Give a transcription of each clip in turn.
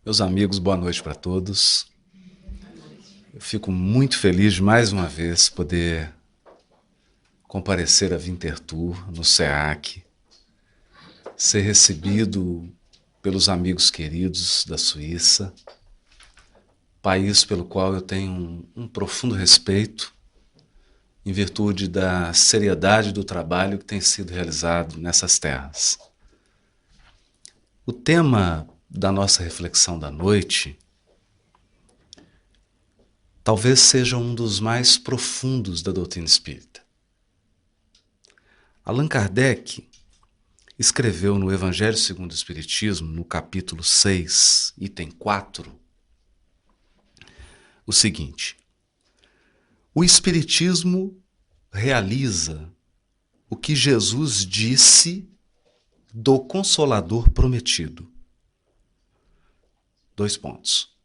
Meus amigos, boa noite para todos. Eu fico muito feliz de mais uma vez poder comparecer à Winterthur no SEAC, ser recebido pelos amigos queridos da Suíça, país pelo qual eu tenho um profundo respeito em virtude da seriedade do trabalho que tem sido realizado nessas terras. O tema da nossa reflexão da noite talvez seja um dos mais profundos da doutrina espírita. Allan Kardec escreveu no Evangelho segundo o Espiritismo, no capítulo 6, item 4, o seguinte: o Espiritismo realiza o que Jesus disse do Consolador prometido. Dois pontos.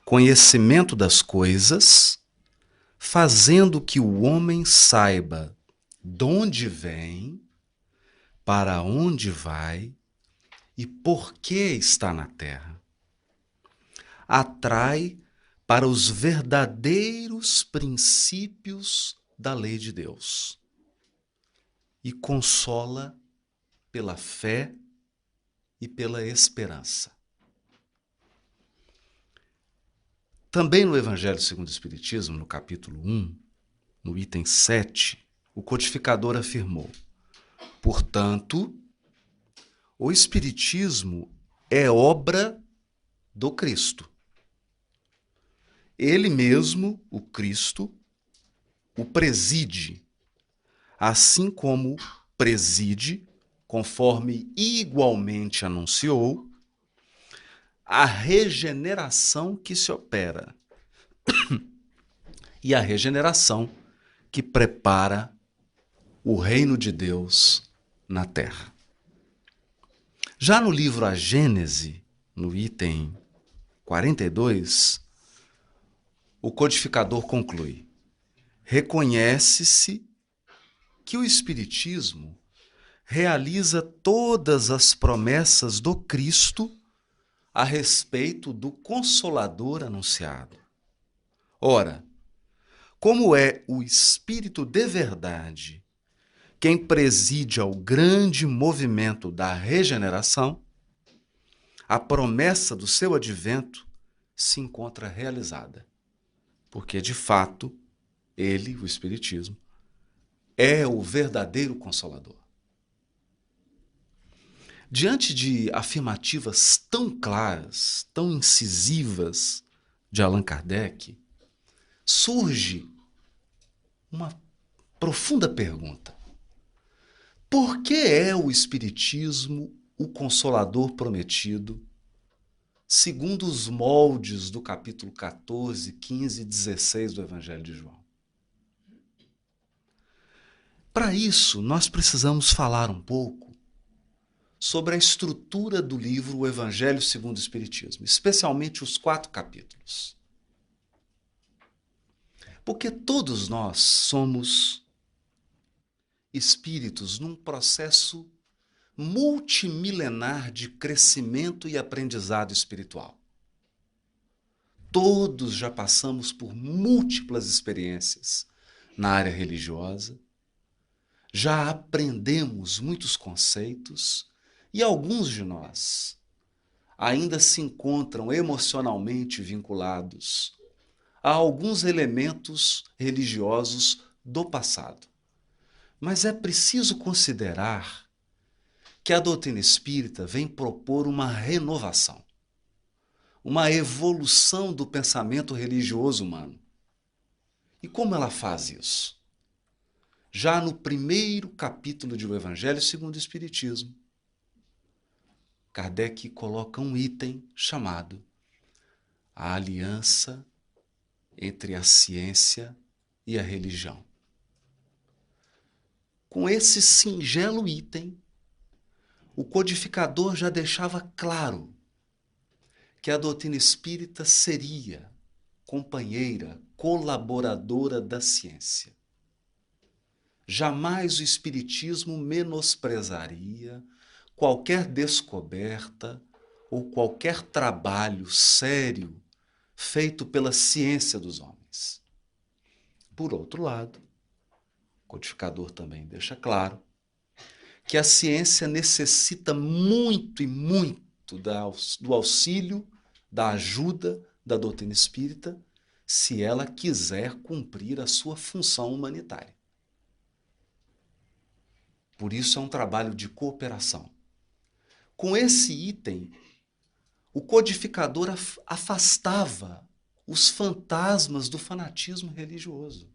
Conhecimento das coisas, fazendo que o homem saiba de onde vem, para onde vai e por que está na terra. Atrai para os verdadeiros princípios da lei de Deus e consola pela fé e pela esperança. Também no Evangelho segundo o Espiritismo, no capítulo 1, no item 7, o codificador afirmou: portanto, o Espiritismo é obra do Cristo. Ele mesmo, o Cristo, o preside, assim como preside, conforme igualmente anunciou, a regeneração que se opera e a regeneração que prepara o reino de Deus na terra. Já no livro A Gênese, no item 42, o codificador conclui: reconhece-se que o Espiritismo realiza todas as promessas do Cristo a respeito do Consolador anunciado. Ora, como é o Espírito de verdade quem preside ao grande movimento da regeneração, a promessa do seu advento se encontra realizada. Porque, de fato, ele, o Espiritismo, é o verdadeiro Consolador. Diante de afirmativas tão claras, tão incisivas de Allan Kardec, surge uma profunda pergunta: por que é o Espiritismo o Consolador prometido, segundo os moldes do capítulo 14, 15 e 16 do Evangelho de João? Para isso, nós precisamos falar um pouco sobre a estrutura do livro O Evangelho segundo o Espiritismo, especialmente os 4 capítulos. Porque todos nós somos espíritos num processo multimilenar de crescimento e aprendizado espiritual. Todos já passamos por múltiplas experiências na área religiosa, já aprendemos muitos conceitos e alguns de nós ainda se encontram emocionalmente vinculados a alguns elementos religiosos do passado. Mas é preciso considerar que a doutrina espírita vem propor uma renovação, uma evolução do pensamento religioso humano. E como ela faz isso? Já no primeiro capítulo do Evangelho segundo o Espiritismo, Kardec coloca um item chamado a aliança entre a ciência e a religião. Com esse singelo item, o codificador já deixava claro que a doutrina espírita seria companheira, colaboradora da ciência. Jamais o espiritismo menosprezaria qualquer descoberta ou qualquer trabalho sério feito pela ciência dos homens. Por outro lado, o codificador também deixa claro que a ciência necessita muito e muito do auxílio, da ajuda da doutrina espírita, se ela quiser cumprir a sua função humanitária. Por isso é um trabalho de cooperação. Com esse item, o codificador afastava os fantasmas do fanatismo religioso.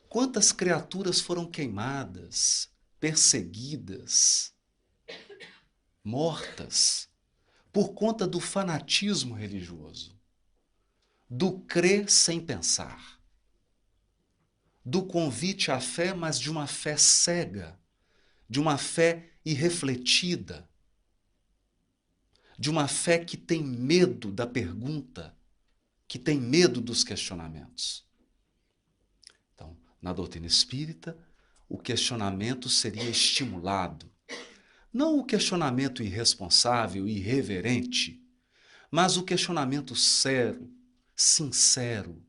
Quantas criaturas foram queimadas, perseguidas, mortas, por conta do fanatismo religioso, do crer sem pensar, do convite à fé, mas de uma fé cega, de uma fé irrefletida, de uma fé que tem medo da pergunta, que tem medo dos questionamentos. Então, na doutrina espírita, o questionamento seria estimulado. Não o questionamento irresponsável e irreverente, mas o questionamento sério, sincero,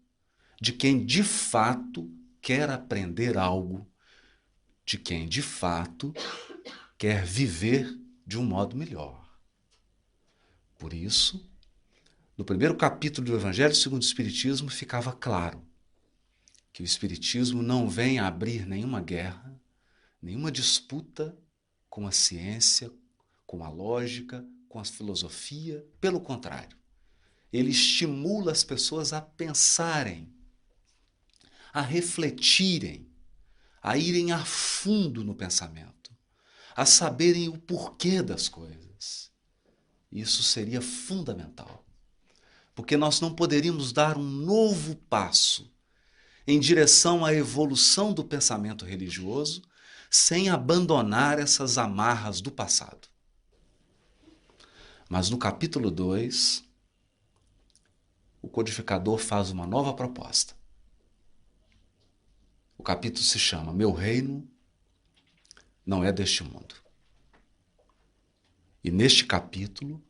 de quem de fato quer aprender algo, de quem de fato quer viver de um modo melhor. Por isso, no primeiro capítulo do Evangelho segundo o Espiritismo, ficava claro que o Espiritismo não vem abrir nenhuma guerra, nenhuma disputa com a ciência, com a lógica, com a filosofia. Pelo contrário, ele estimula as pessoas a pensarem, a refletirem, a irem a fundo no pensamento, a saberem o porquê das coisas. Isso seria fundamental, porque nós não poderíamos dar um novo passo em direção à evolução do pensamento religioso sem abandonar essas amarras do passado. Mas no capítulo 2, o codificador faz uma nova proposta. O capítulo se chama Meu Reino Não É Deste Mundo. E neste capítulo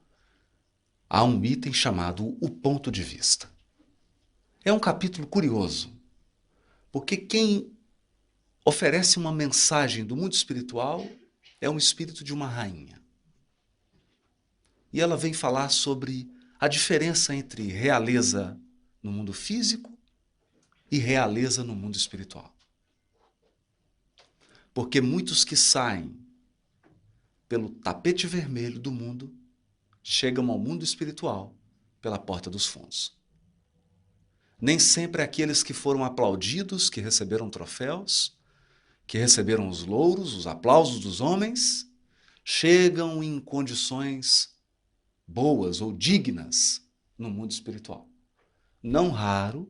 há um item chamado O Ponto de Vista. É um capítulo curioso, porque quem oferece uma mensagem do mundo espiritual é um espírito de uma rainha. E ela vem falar sobre a diferença entre realeza no mundo físico e realeza no mundo espiritual. Porque muitos que saem pelo tapete vermelho do mundo chegam ao mundo espiritual pela porta dos fundos. Nem sempre aqueles que foram aplaudidos, que receberam troféus, que receberam os louros, os aplausos dos homens, chegam em condições boas ou dignas no mundo espiritual. Não raro,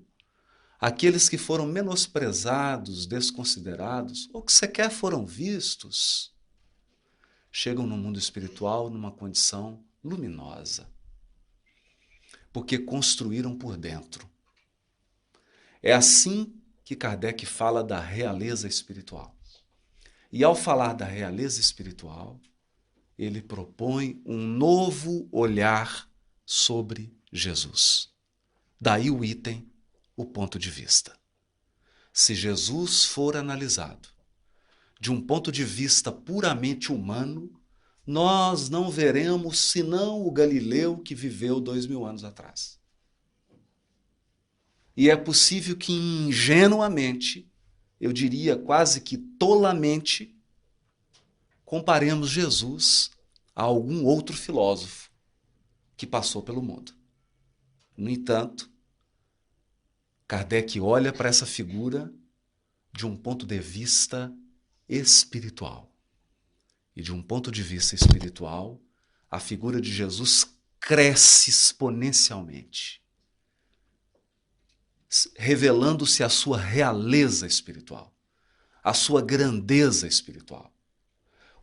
aqueles que foram menosprezados, desconsiderados, ou que sequer foram vistos, chegam no mundo espiritual numa condição luminosa, porque construíram por dentro. É assim que Kardec fala da realeza espiritual. E ao falar da realeza espiritual, ele propõe um novo olhar sobre Jesus. Daí o item, o ponto de vista. Se Jesus for analisado de um ponto de vista puramente humano, nós não veremos senão o Galileu que viveu 2000 anos atrás. E é possível que ingenuamente, eu diria quase que tolamente, comparemos Jesus a algum outro filósofo que passou pelo mundo. No entanto, Kardec olha para essa figura de um ponto de vista espiritual. E de um ponto de vista espiritual, a figura de Jesus cresce exponencialmente, revelando-se a sua realeza espiritual, a sua grandeza espiritual.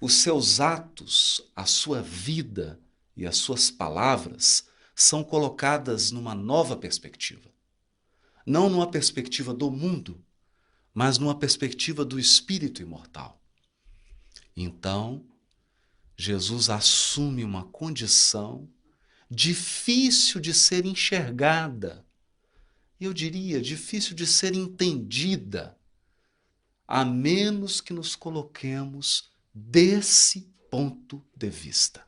Os seus atos, a sua vida e as suas palavras são colocadas numa nova perspectiva. Não numa perspectiva do mundo, mas numa perspectiva do espírito imortal. Então, Jesus assume uma condição difícil de ser enxergada, eu diria difícil de ser entendida, a menos que nos coloquemos desse ponto de vista,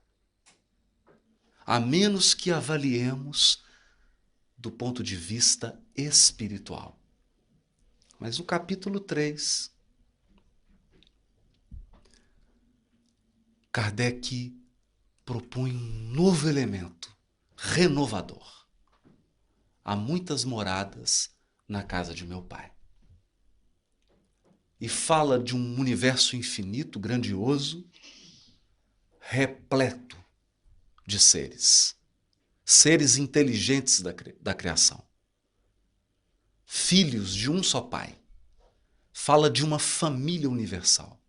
a menos que avaliemos do ponto de vista espiritual. Mas no capítulo 3, Kardec propõe um novo elemento renovador. Há muitas moradas na casa de meu Pai. E fala de um universo infinito, grandioso, repleto de seres. Seres inteligentes da criação. Filhos de um só Pai. Fala de uma família universal.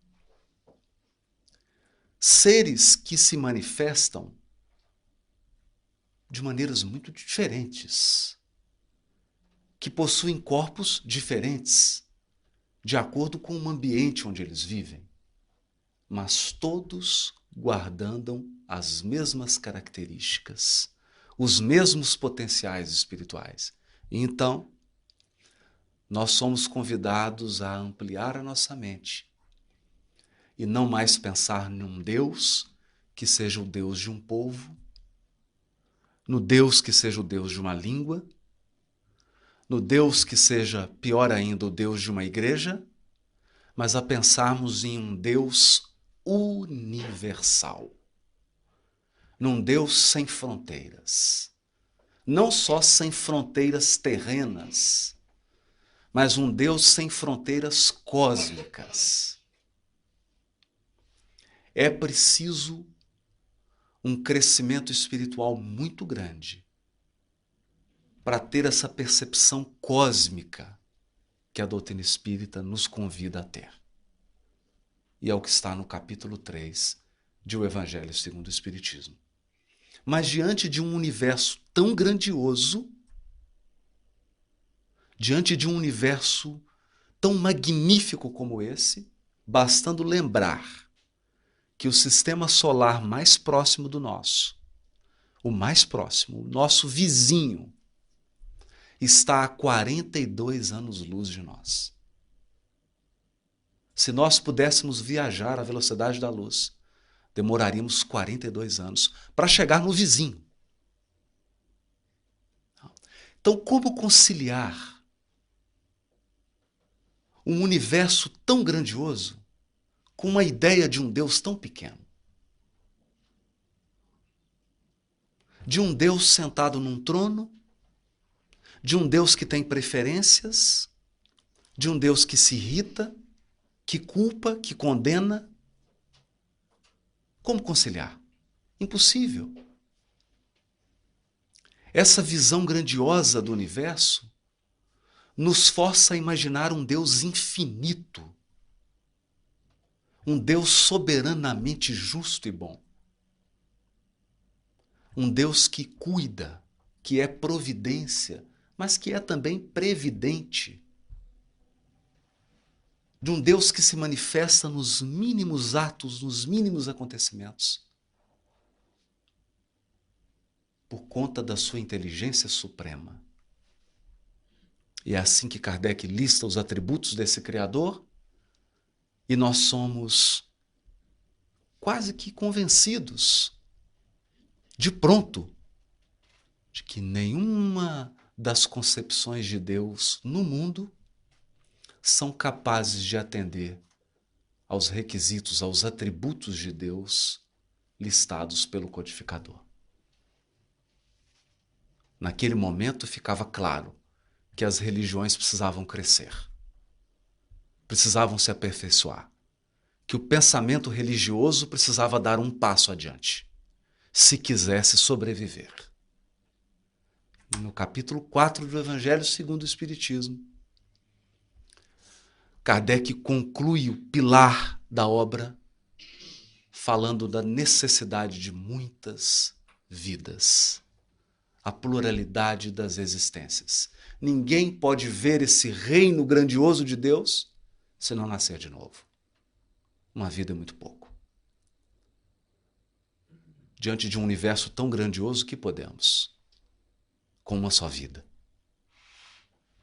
Seres que se manifestam de maneiras muito diferentes, que possuem corpos diferentes, de acordo com o ambiente onde eles vivem, mas todos guardando as mesmas características, os mesmos potenciais espirituais. E então, nós somos convidados a ampliar a nossa mente e não mais pensar num Deus que seja o Deus de um povo, no Deus que seja o Deus de uma língua, no Deus que seja, pior ainda, o Deus de uma igreja, mas a pensarmos em um Deus universal. Num Deus sem fronteiras. Não só sem fronteiras terrenas, mas um Deus sem fronteiras cósmicas. É preciso um crescimento espiritual muito grande para ter essa percepção cósmica que a doutrina espírita nos convida a ter. E é o que está no capítulo 3 de O Evangelho segundo o Espiritismo. Mas diante de um universo tão grandioso, diante de um universo tão magnífico como esse, bastando lembrar que o sistema solar mais próximo do nosso, o mais próximo, o nosso vizinho, está a 42 anos-luz de nós. Se nós pudéssemos viajar à velocidade da luz, demoraríamos 42 anos para chegar no vizinho. Então, como conciliar um universo tão grandioso com uma ideia de um Deus tão pequeno? De um Deus sentado num trono, de um Deus que tem preferências, de um Deus que se irrita, que culpa, que condena. Como conciliar? Impossível. Essa visão grandiosa do universo nos força a imaginar um Deus infinito, um Deus soberanamente justo e bom, um Deus que cuida, que é providência, mas que é também previdente, de um Deus que se manifesta nos mínimos atos, nos mínimos acontecimentos, por conta da sua inteligência suprema. E é assim que Kardec lista os atributos desse Criador, e nós somos quase que convencidos, de pronto, de que nenhuma das concepções de Deus no mundo são capazes de atender aos requisitos, aos atributos de Deus listados pelo codificador. Naquele momento ficava claro que as religiões precisavam crescer, precisavam se aperfeiçoar, que o pensamento religioso precisava dar um passo adiante, se quisesse sobreviver. E no capítulo 4 do Evangelho segundo o Espiritismo, Kardec conclui o pilar da obra falando da necessidade de muitas vidas, a pluralidade das existências. Ninguém pode ver esse reino grandioso de Deus se não nascer de novo. Uma vida é muito pouco. diante de um universo tão grandioso que podemos, com uma só vida.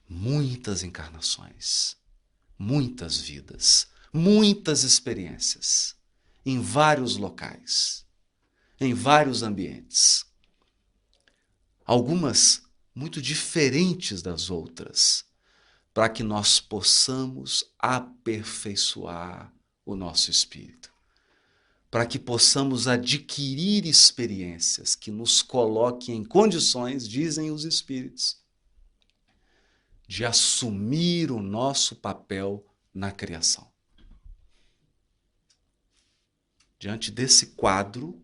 Muitas encarnações, muitas vidas, muitas experiências, em vários locais, em vários ambientes. Algumas muito diferentes das outras, para que nós possamos aperfeiçoar o nosso espírito, para que possamos adquirir experiências que nos coloquem em condições, dizem os espíritos, de assumir o nosso papel na criação. Diante desse quadro,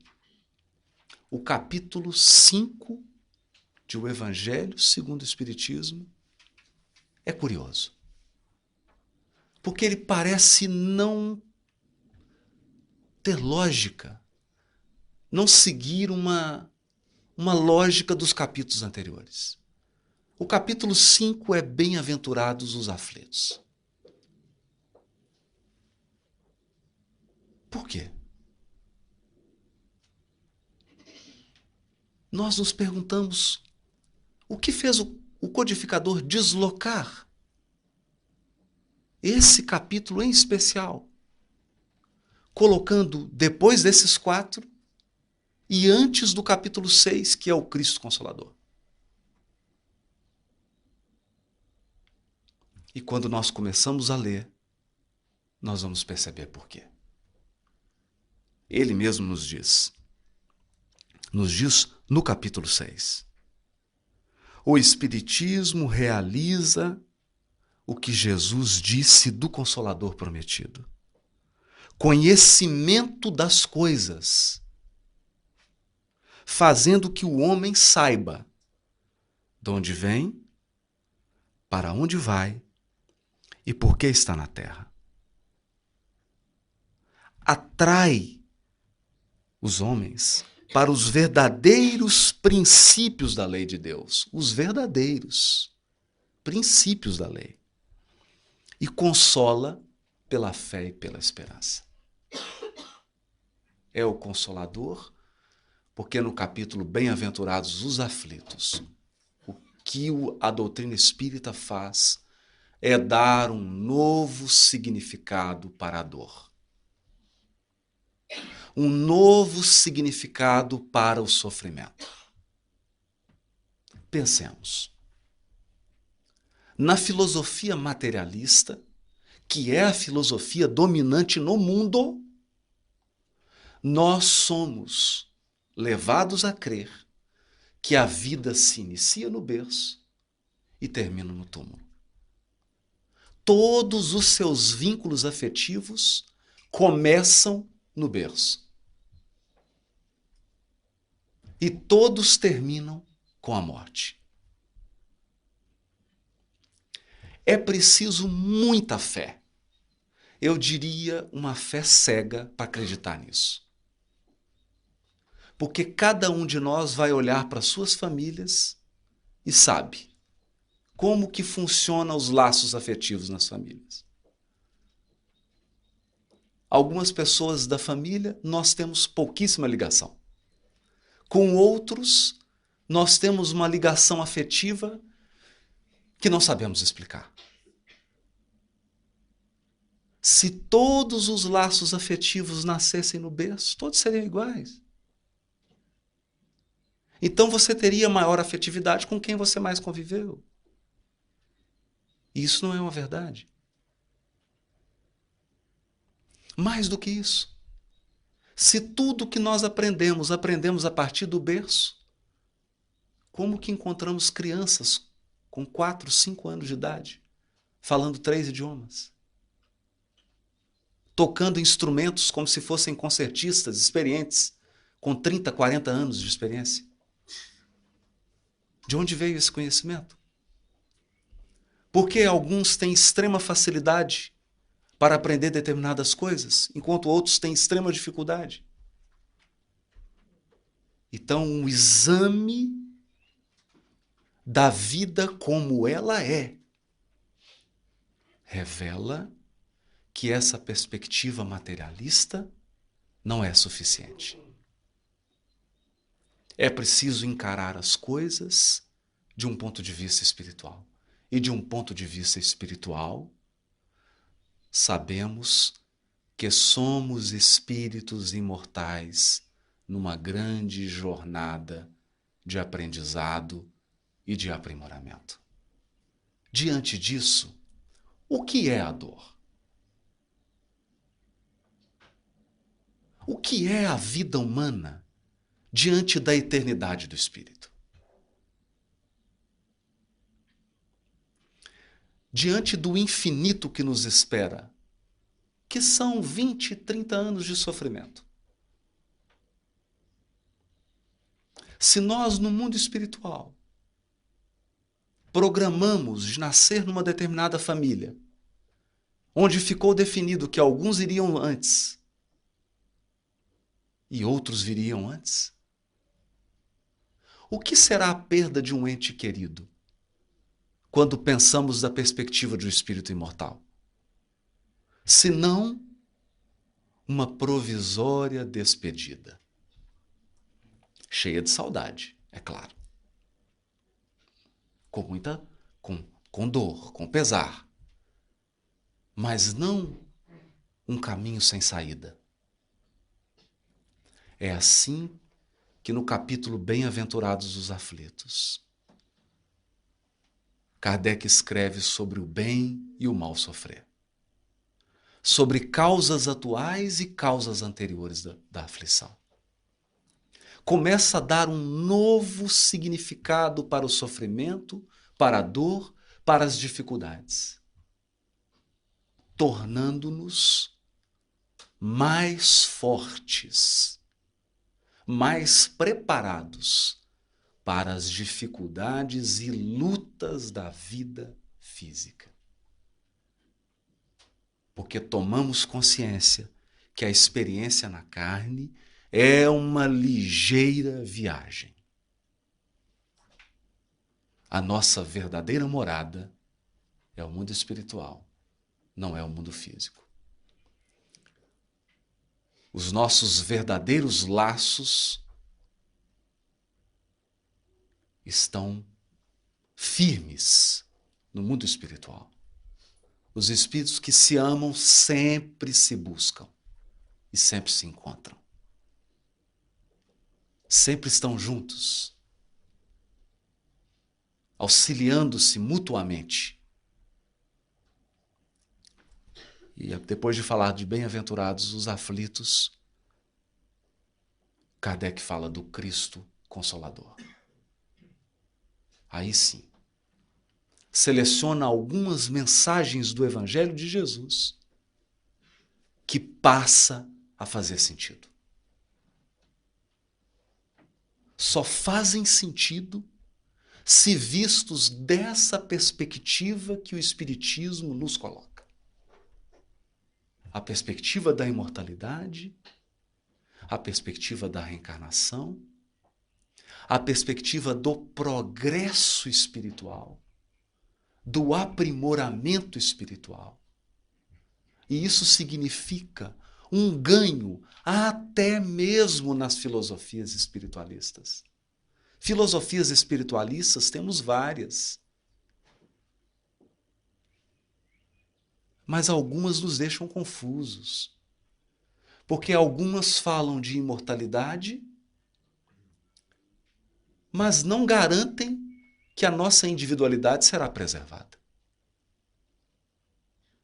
o capítulo 5 de O Evangelho segundo o Espiritismo é curioso, porque ele parece não ter lógica, não seguir uma lógica dos capítulos anteriores. O capítulo 5 é Bem-aventurados os aflitos. Por quê? Nós nos perguntamos o que fez o codificador deslocar esse capítulo em especial, colocando depois desses 4 e antes do capítulo 6, que é o Cristo Consolador. E quando nós começamos a ler, nós vamos perceber por quê. Ele mesmo nos diz no capítulo 6, o Espiritismo realiza o que Jesus disse do Consolador prometido. Conhecimento das coisas, fazendo que o homem saiba de onde vem, para onde vai e por que está na terra. Atrai os homens para os verdadeiros princípios da lei de Deus, os verdadeiros princípios da lei, e consola pela fé e pela esperança. É o Consolador, porque no capítulo Bem-aventurados os aflitos, o que a doutrina espírita faz é dar um novo significado para a dor. Um novo significado para o sofrimento. Pensemos. Na filosofia materialista, que é a filosofia dominante no mundo, nós somos levados a crer que a vida se inicia no berço e termina no túmulo. Todos os seus vínculos afetivos começam no berço. E todos terminam com a morte. É preciso muita fé. Eu diria uma fé cega para acreditar nisso. Porque cada um de nós vai olhar para suas famílias e sabe como que funcionam os laços afetivos nas famílias. Algumas pessoas da família nós temos pouquíssima ligação. Com outros, nós temos uma ligação afetiva que não sabemos explicar. Se todos os laços afetivos nascessem no berço, todos seriam iguais. Então você teria maior afetividade com quem você mais conviveu. E isso não é uma verdade. Mais do que isso, se tudo que nós aprendemos a partir do berço, como que encontramos crianças com 4, 5 anos de idade, falando 3 idiomas? Tocando instrumentos como se fossem concertistas experientes, com 30, 40 anos de experiência. De onde veio esse conhecimento? Porque alguns têm extrema facilidade para aprender determinadas coisas, enquanto outros têm extrema dificuldade. Então, um exame da vida como ela é revela que essa perspectiva materialista não é suficiente. É preciso encarar as coisas de um ponto de vista espiritual. E de um ponto de vista espiritual, sabemos que somos espíritos imortais numa grande jornada de aprendizado e de aprimoramento. Diante disso, o que é a dor? O que é a vida humana diante da eternidade do espírito? Diante do infinito que nos espera, que são 20, 30 anos de sofrimento. Se nós, no mundo espiritual, programamos de nascer numa determinada família, onde ficou definido que alguns iriam antes e outros viriam antes, o que será a perda de um ente querido quando pensamos da perspectiva de um espírito imortal? Se não uma provisória despedida, cheia de saudade, é claro, com dor, com pesar, mas não um caminho sem saída. É assim que no capítulo Bem-aventurados os aflitos, Kardec escreve sobre o bem e o mal sofrer, sobre causas atuais e causas anteriores da aflição. Começa a dar um novo significado para o sofrimento, para a dor, para as dificuldades, tornando-nos mais fortes, mais preparados para as dificuldades e lutas da vida física. Porque tomamos consciência que a experiência na carne é uma ligeira viagem. A nossa verdadeira morada é o mundo espiritual, não é o mundo físico. Os nossos verdadeiros laços estão firmes no mundo espiritual. Os espíritos que se amam sempre se buscam e sempre se encontram. Sempre estão juntos, auxiliando-se mutuamente. E depois de falar de bem-aventurados os aflitos, Kardec fala do Cristo Consolador. Aí sim, seleciona algumas mensagens do Evangelho de Jesus que passa a fazer sentido. Só fazem sentido se vistos dessa perspectiva que o Espiritismo nos coloca. A perspectiva da imortalidade, a perspectiva da reencarnação, a perspectiva do progresso espiritual, do aprimoramento espiritual. E isso significa um ganho até mesmo nas filosofias espiritualistas. Filosofias espiritualistas temos várias, mas algumas nos deixam confusos, porque algumas falam de imortalidade, mas não garantem que a nossa individualidade será preservada.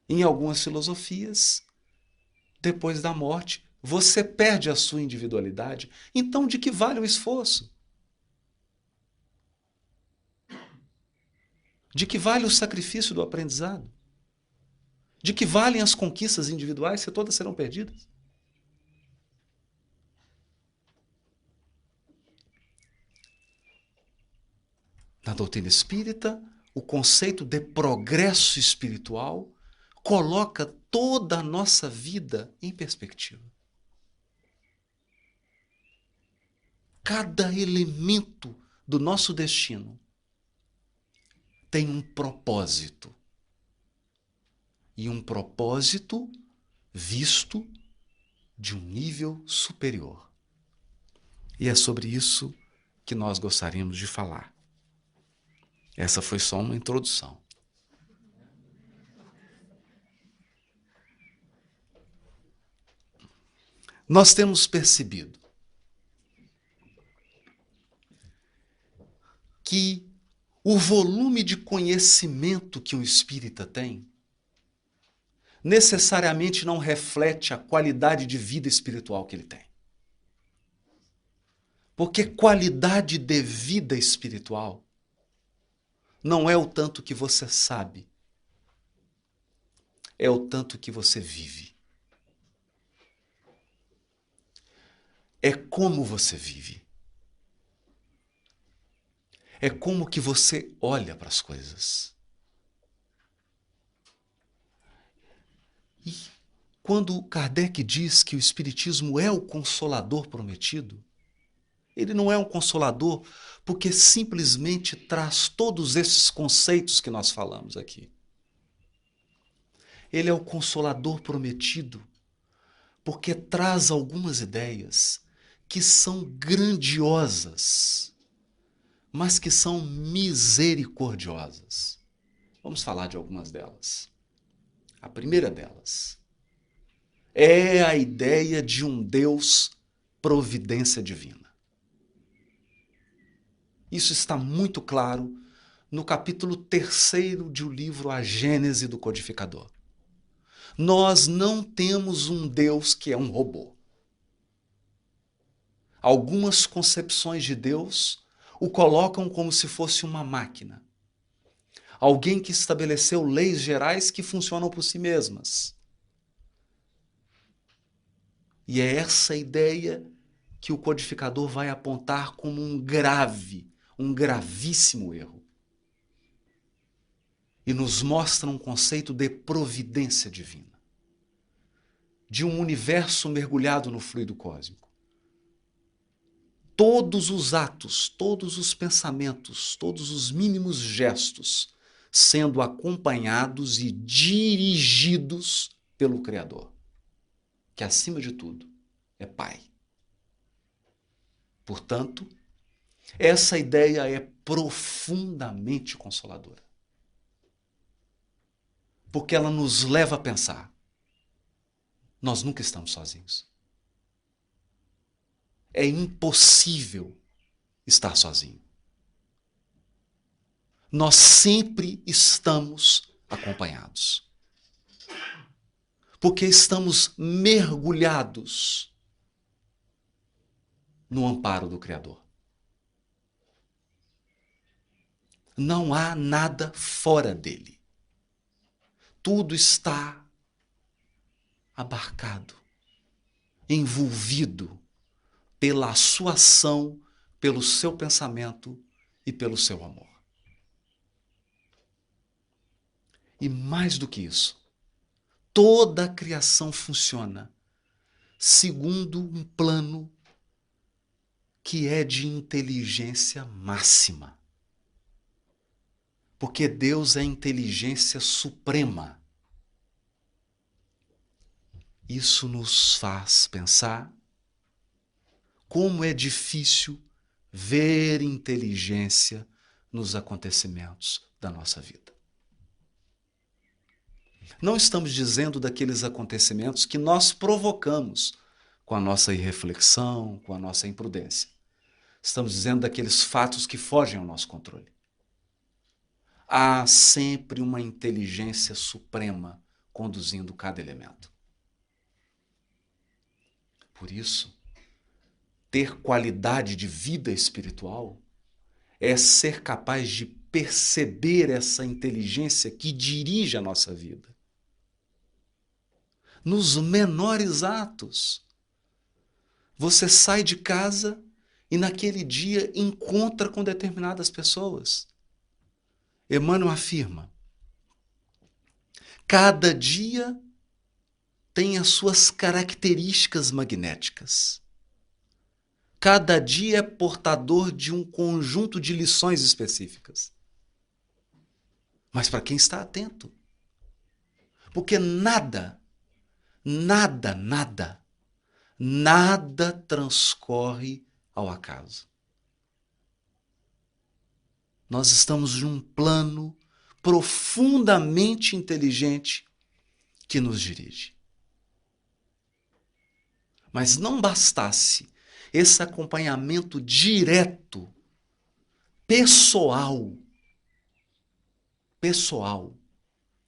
Em algumas filosofias, depois da morte, você perde a sua individualidade. Então, de que vale o esforço? De que vale o sacrifício do aprendizado? De que valem as conquistas individuais se todas serão perdidas? Na doutrina espírita, o conceito de progresso espiritual coloca toda a nossa vida em perspectiva. Cada elemento do nosso destino tem um propósito. E um propósito visto de um nível superior. E é sobre isso que nós gostaríamos de falar. Essa foi só uma introdução. Nós temos percebido que o volume de conhecimento que um espírita tem necessariamente não reflete a qualidade de vida espiritual que ele tem. Porque qualidade de vida espiritual não é o tanto que você sabe, é o tanto que você vive. É como você vive. É como que você olha para as coisas. E quando Kardec diz que o Espiritismo é o consolador prometido, ele não é um consolador porque simplesmente traz todos esses conceitos que nós falamos aqui. Ele é o consolador prometido porque traz algumas ideias que são grandiosas, mas que são misericordiosas. Vamos falar de algumas delas. A primeira delas é a ideia de um Deus providência divina. Isso está muito claro no capítulo 3º do livro A Gênese do Codificador. Nós não temos um Deus que é um robô. Algumas concepções de Deus o colocam como se fosse uma máquina. Alguém que estabeleceu leis gerais que funcionam por si mesmas. E é essa ideia que o codificador vai apontar como um gravíssimo erro. E nos mostra um conceito de providência divina. De um universo mergulhado no fluido cósmico. Todos os atos, todos os pensamentos, todos os mínimos gestos sendo acompanhados e dirigidos pelo Criador, que acima de tudo é Pai. Portanto, essa ideia é profundamente consoladora. Porque ela nos leva a pensar, nós nunca estamos sozinhos. É impossível estar sozinho. Nós sempre estamos acompanhados. Porque estamos mergulhados no amparo do Criador. Não há nada fora dele. Tudo está abarcado, envolvido pela sua ação, pelo seu pensamento e pelo seu amor. E mais do que isso, toda a criação funciona segundo um plano que é de inteligência máxima. Porque Deus é inteligência suprema. Isso nos faz pensar como é difícil ver inteligência nos acontecimentos da nossa vida. Não estamos dizendo daqueles acontecimentos que nós provocamos com a nossa irreflexão, com a nossa imprudência. Estamos dizendo daqueles fatos que fogem ao nosso controle. Há sempre uma inteligência suprema conduzindo cada elemento. Por isso, ter qualidade de vida espiritual é ser capaz de perceber essa inteligência que dirige a nossa vida. Nos menores atos. Você sai de casa e naquele dia encontra com determinadas pessoas. Emmanuel afirma: cada dia tem as suas características magnéticas. Cada dia é portador de um conjunto de lições específicas. Mas para quem está atento. Porque nada transcorre ao acaso. Nós estamos num plano profundamente inteligente que nos dirige. Mas não bastasse esse acompanhamento direto, pessoal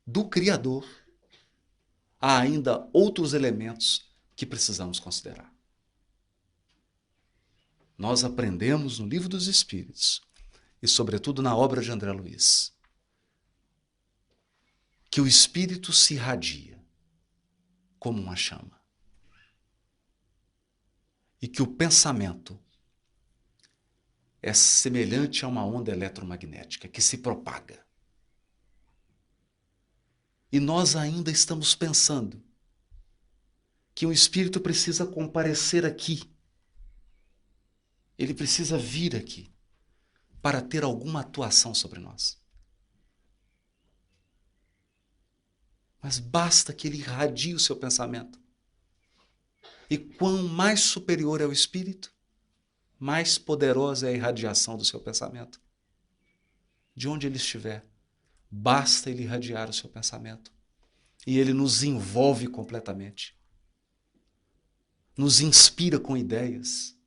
do Criador, há ainda outros elementos que precisamos considerar. Nós aprendemos no Livro dos Espíritos, e sobretudo na obra de André Luiz, que o Espírito se irradia como uma chama. E que o pensamento é semelhante a uma onda eletromagnética que se propaga. E nós ainda estamos pensando que o Espírito precisa comparecer aqui. Ele precisa vir aqui para ter alguma atuação sobre nós. Mas basta que ele irradie o seu pensamento. E quão mais superior é o Espírito, mais poderosa é a irradiação do seu pensamento. De onde ele estiver, basta ele irradiar o seu pensamento. E ele nos envolve completamente. Nos inspira com ideias.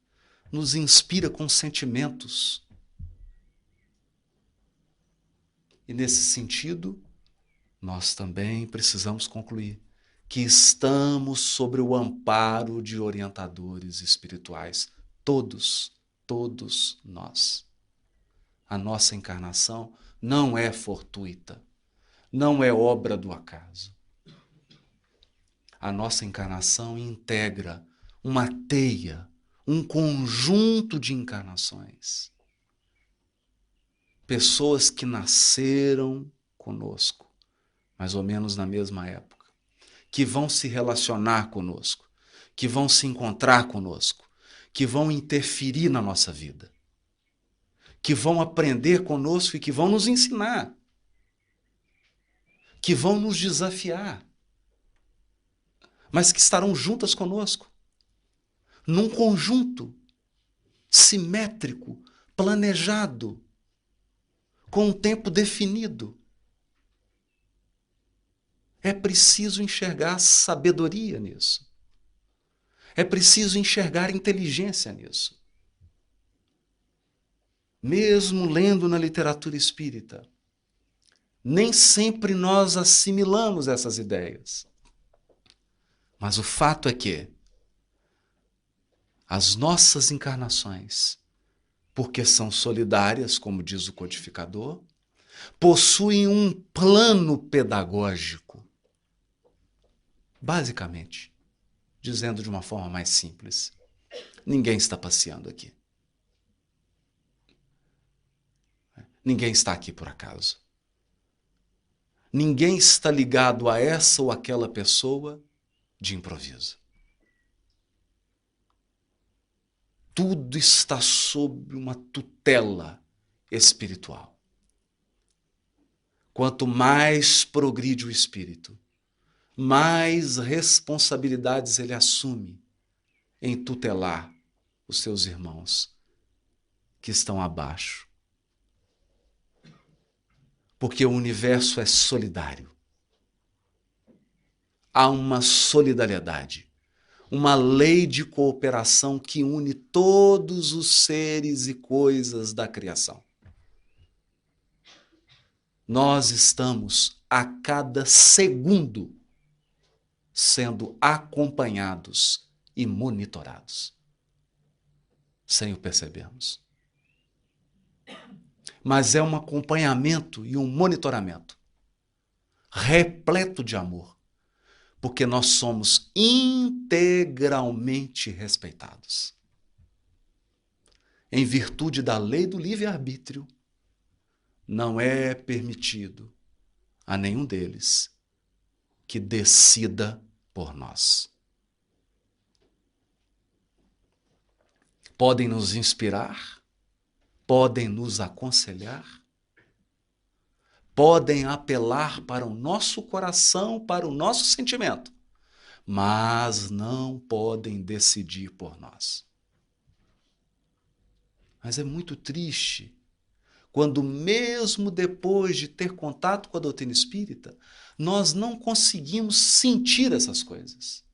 Nos inspira com sentimentos. E nesse sentido, nós também precisamos concluir que estamos sobre o amparo de orientadores espirituais. Todos nós. A nossa encarnação não é fortuita, não é obra do acaso. A nossa encarnação integra uma teia, um conjunto de encarnações. Pessoas que nasceram conosco, mais ou menos na mesma época, que vão se relacionar conosco, que vão se encontrar conosco, que vão interferir na nossa vida, que vão aprender conosco e que vão nos ensinar, que vão nos desafiar, mas que estarão juntas conosco, num conjunto simétrico, planejado, com um tempo definido. É preciso enxergar sabedoria nisso. É preciso enxergar inteligência nisso. Mesmo lendo na literatura espírita, nem sempre nós assimilamos essas ideias. Mas o fato é que as nossas encarnações, porque são solidárias, como diz o codificador, possuem um plano pedagógico. Basicamente, dizendo de uma forma mais simples, ninguém está passeando aqui. Ninguém está aqui por acaso. Ninguém está ligado a essa ou aquela pessoa de improviso. Tudo está sob uma tutela espiritual. Quanto mais progride o espírito, mais responsabilidades ele assume em tutelar os seus irmãos que estão abaixo. Porque o universo é solidário. Há uma solidariedade, uma lei de cooperação que une todos os seres e coisas da criação. Nós estamos a cada segundo sendo acompanhados e monitorados, sem o percebermos. Mas é um acompanhamento e um monitoramento repleto de amor, porque nós somos integralmente respeitados. Em virtude da lei do livre-arbítrio, não é permitido a nenhum deles que decida por nós. Podem nos inspirar, podem nos aconselhar, podem apelar para o nosso coração, para o nosso sentimento, mas não podem decidir por nós. Mas é muito triste quando mesmo depois de ter contato com a doutrina espírita, nós não conseguimos sentir essas coisas.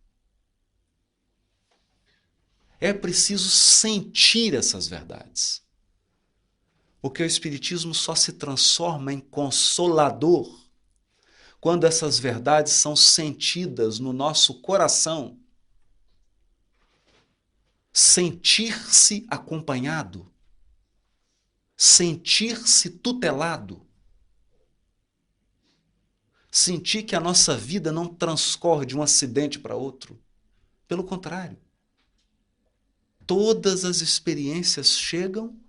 É preciso sentir essas verdades. Porque o Espiritismo só se transforma em consolador quando essas verdades são sentidas no nosso coração. Sentir-se acompanhado, sentir-se tutelado, sentir que a nossa vida não transcorre de um acidente para outro. Pelo contrário, todas as experiências chegam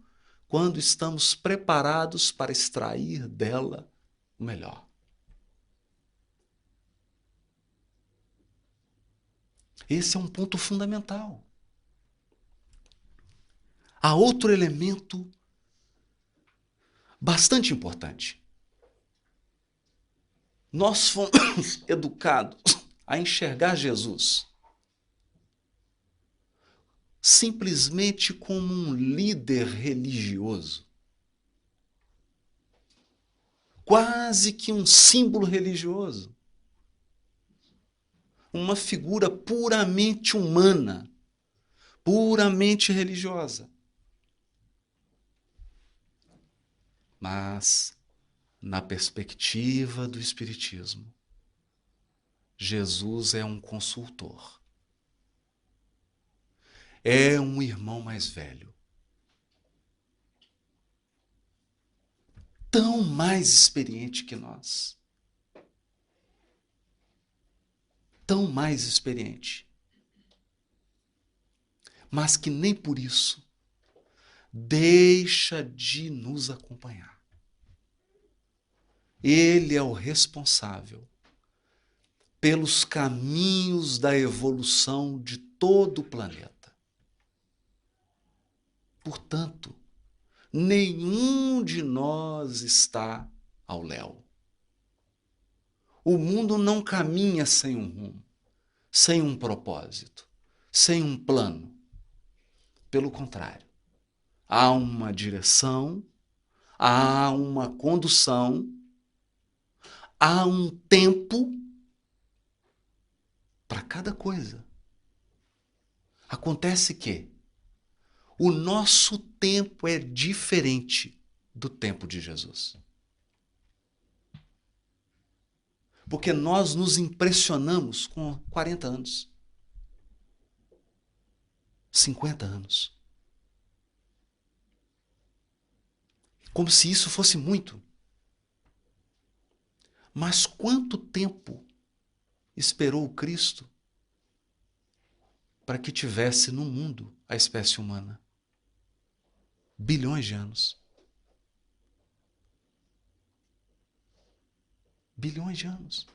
quando estamos preparados para extrair dela o melhor. Esse é um ponto fundamental. Há outro elemento bastante importante. Nós fomos educados a enxergar Jesus simplesmente como um líder religioso, quase que um símbolo religioso, uma figura puramente humana, puramente religiosa. Mas, na perspectiva do Espiritismo, Jesus é um consultor. É um irmão mais velho. Tão mais experiente que nós. Tão mais experiente. Mas que nem por isso deixa de nos acompanhar. Ele é o responsável pelos caminhos da evolução de todo o planeta. Portanto, nenhum de nós está ao léu. O mundo não caminha sem um rumo, sem um propósito, sem um plano. Pelo contrário, há uma direção, há uma condução, há um tempo para cada coisa. Acontece que o nosso tempo é diferente do tempo de Jesus. Porque nós nos impressionamos com 40 anos, 50 anos. Como se isso fosse muito. Mas quanto tempo esperou o Cristo para que tivesse no mundo a espécie humana? Bilhões de anos. Bilhões de anos.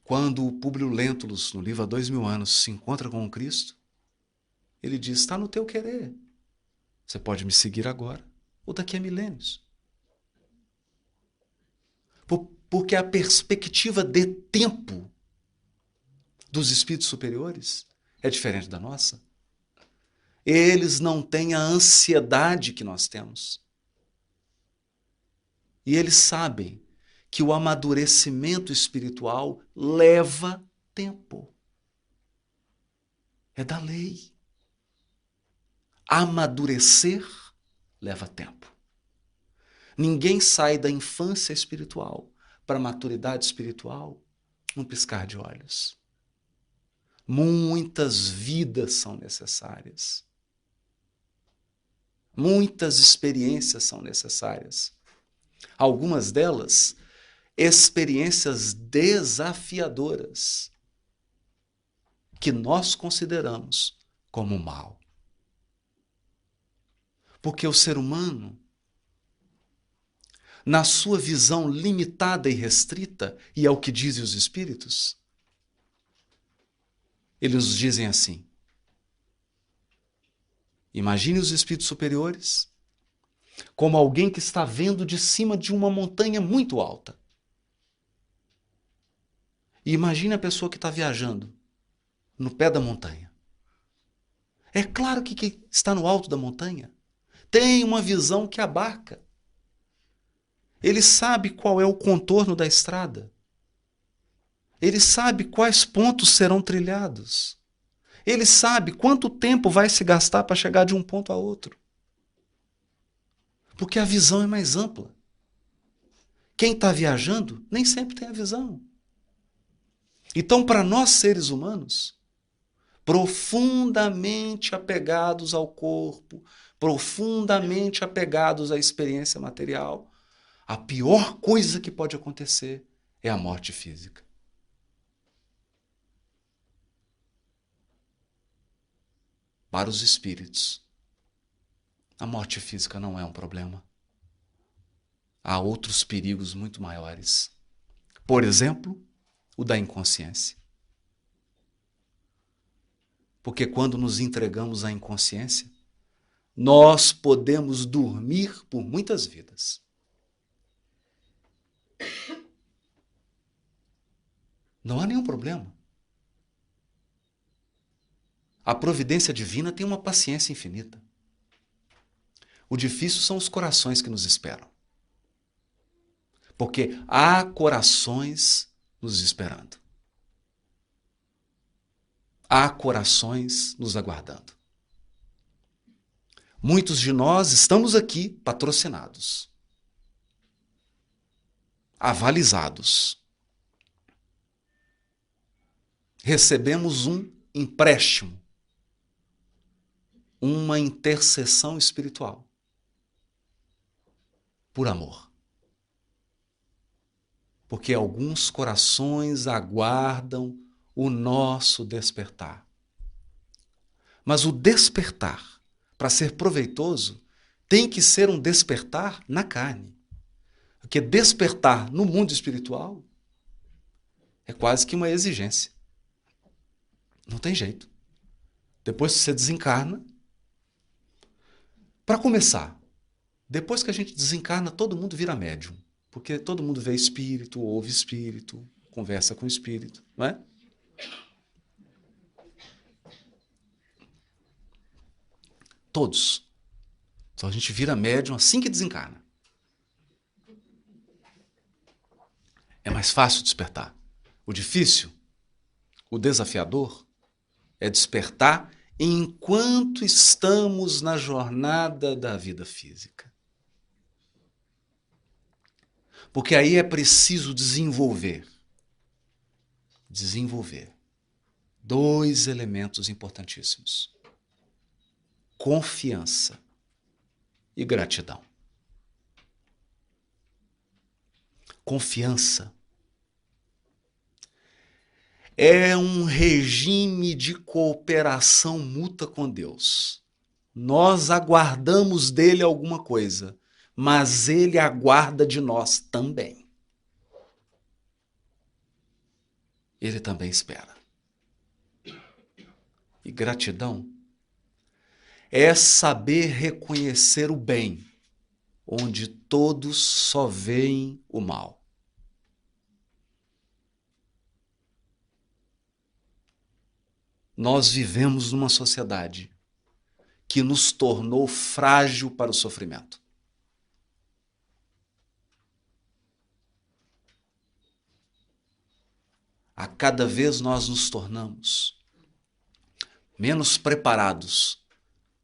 Quando o Públio Lentulus, no livro Há 2000 anos, se encontra com o Cristo, ele diz: está no teu querer. Você pode me seguir agora ou daqui a milênios. Porque a perspectiva de tempo dos espíritos superiores é diferente da nossa. Eles não têm a ansiedade que nós temos. E eles sabem que o amadurecimento espiritual leva tempo. É da lei. Amadurecer leva tempo. Ninguém sai da infância espiritual para a maturidade espiritual num piscar de olhos. Muitas vidas são necessárias. Muitas experiências são necessárias. Algumas delas, experiências desafiadoras, que nós consideramos como mal. Porque o ser humano, na sua visão limitada e restrita, e é o que dizem os espíritos, eles nos dizem assim: imagine os espíritos superiores como alguém que está vendo de cima de uma montanha muito alta. E imagine a pessoa que está viajando no pé da montanha. É claro que quem está no alto da montanha tem uma visão que abarca. Ele sabe qual é o contorno da estrada. Ele sabe quais pontos serão trilhados. Ele sabe quanto tempo vai se gastar para chegar de um ponto a outro. Porque a visão é mais ampla. Quem está viajando nem sempre tem a visão. Então, para nós seres humanos, profundamente apegados ao corpo, profundamente apegados à experiência material, a pior coisa que pode acontecer é a morte física. Para os espíritos, a morte física não é um problema. Há outros perigos muito maiores. Por exemplo, o da inconsciência. Porque quando nos entregamos à inconsciência, nós podemos dormir por muitas vidas. Não há nenhum problema. A providência divina tem uma paciência infinita. O difícil são os corações que nos esperam. Porque há corações nos esperando. Há corações nos aguardando. Muitos de nós estamos aqui patrocinados, avalizados. Recebemos um empréstimo, uma intercessão espiritual, por amor. Porque alguns corações aguardam o nosso despertar. Mas o despertar, para ser proveitoso, tem que ser um despertar na carne. Porque despertar no mundo espiritual é quase que uma exigência. Não tem jeito. Depois que você desencarna, para começar, depois que a gente desencarna, todo mundo vira médium. Porque todo mundo vê espírito, ouve espírito, conversa com espírito, não é? Todos. Então a gente vira médium assim que desencarna. É mais fácil despertar. O difícil, o desafiador, é despertar enquanto estamos na jornada da vida física. Porque aí é preciso desenvolver dois elementos importantíssimos: confiança e gratidão. Confiança é um regime de cooperação mútua com Deus. Nós aguardamos dele alguma coisa, mas ele aguarda de nós também. Ele também espera. E gratidão é saber reconhecer o bem, onde todos só veem o mal. Nós vivemos numa sociedade que nos tornou frágil para o sofrimento. A cada vez nós nos tornamos menos preparados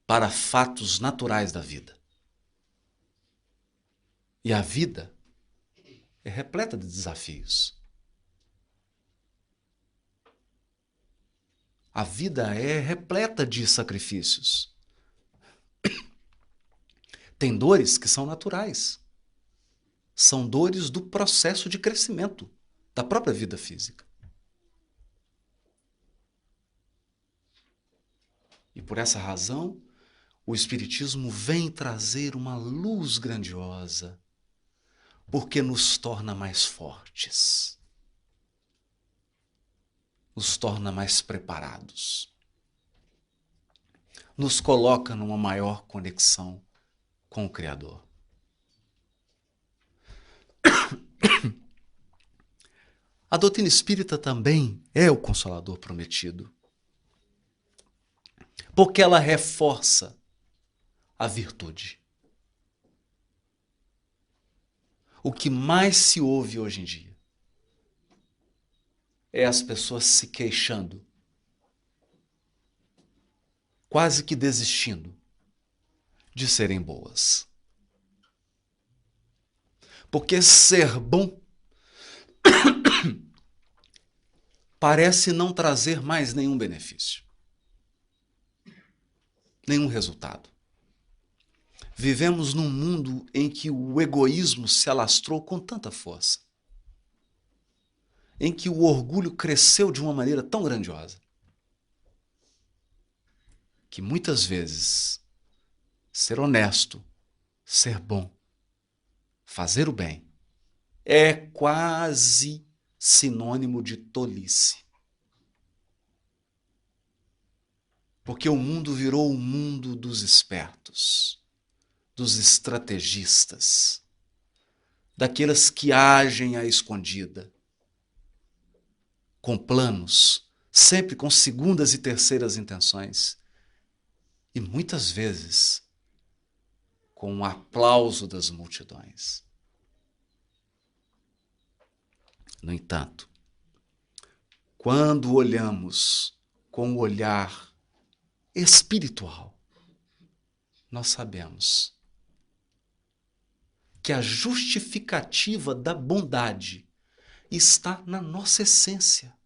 para fatos naturais da vida. E a vida é repleta de desafios. A vida é repleta de sacrifícios. Tem dores que são naturais. São dores do processo de crescimento da própria vida física. E por essa razão, o Espiritismo vem trazer uma luz grandiosa, porque nos torna mais fortes, nos torna mais preparados, nos coloca numa maior conexão com o Criador. A doutrina espírita também é o Consolador prometido. porque ela reforça a virtude. O que mais se ouve hoje em dia é as pessoas se queixando, quase que desistindo de serem boas. Porque ser bom parece não trazer mais nenhum benefício, nenhum resultado. Vivemos num mundo em que o egoísmo se alastrou com tanta força, em que o orgulho cresceu de uma maneira tão grandiosa, que muitas vezes ser honesto, ser bom, fazer o bem, é quase sinônimo de tolice. Porque o mundo virou o mundo dos espertos, dos estrategistas, daqueles que agem à escondida, com planos, sempre com segundas e terceiras intenções, e muitas vezes com o aplauso das multidões. No entanto, quando olhamos com o olhar espiritual, nós sabemos que a justificativa da bondade está na nossa essência.